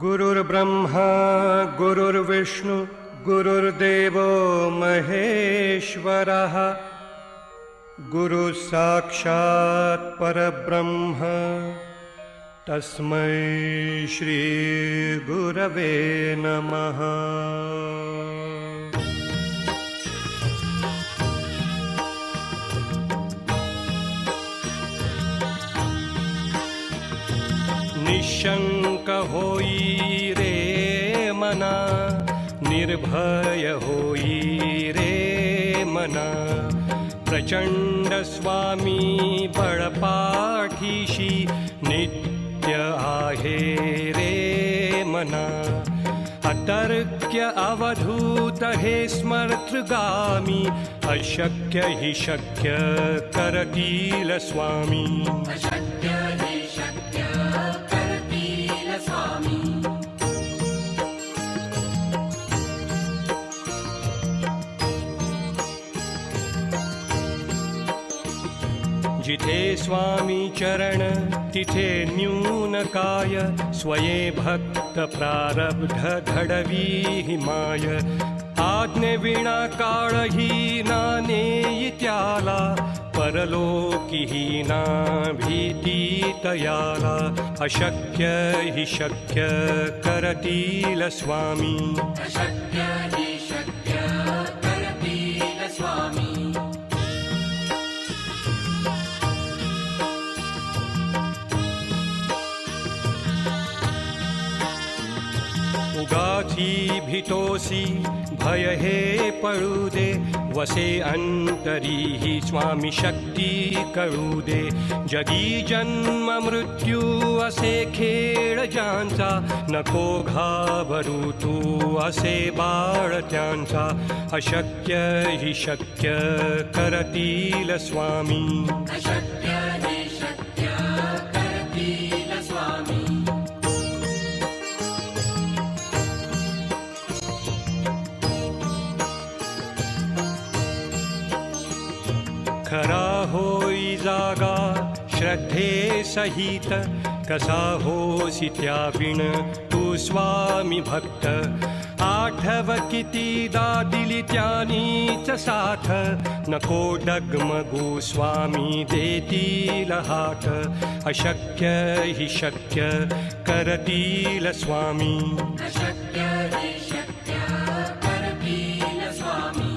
गुरुर्ब्रह्मा गुरुर्विष्णु गुरुर्देवो महेश्वरः गुरुसाक्षात् परब्रह्म तस्मै श्री गुरवे नमः। निशंक होई रे मना, निर्भय होई रे मना, प्रचंड स्वामी बळपाठीशी नित्य आहे रे मना। अतर्क्य अवधूत हे स्मर्तृगामी, अशक्य हि शक्य करतील स्वामी। अशक्य हि शक्य करतील स्वामी। जिथे स्वामी चरण तिथे न्यून काय, स्वये भक्त प्रारब्ध घडवी हिमाय। आज्ञे विना काळही ना नेई त्याला, परलोकी ना भीती तयाला। अशक्य हि शक्य करतील स्वामी। अशक्य हि शक्य करतील स्वामी। उगाची भीतोसी भय हे पळू दे, वसे अंतरी ही स्वामी शक्ती कळू दे। जगी जन्म मृत्यू असे खेळ ज्यांचा, नको घाबरू तू असे बाळ त्यांचा। अशक्य हि शक्य करतील स्वामी। अशक्य हि शक्य करतील स्वामी। खरा होई जागा श्रद्धे सहित, कसा होसी त्याविण तू स्वामी भक्त। आठव कितीदा दिली त्यानीच साथ, नको डगमगू स्वामी देतील हात। अशक्य हि शक्य करतील स्वामी। अशक्य हि शक्य करतील स्वामी।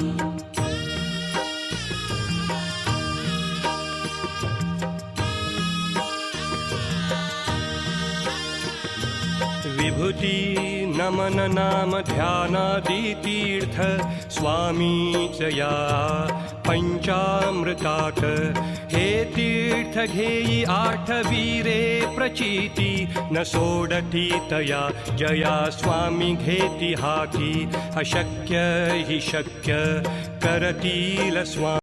विभूती नमन नाम ध्यानादि तीर्थ, स्वामीच या पंचामृतात। हे तीर्थ घेई आठवी रे प्रचिती, न सोडती तया जया स्वामी घेती हाती। अशक्य हि शक्य करतील स्वामी।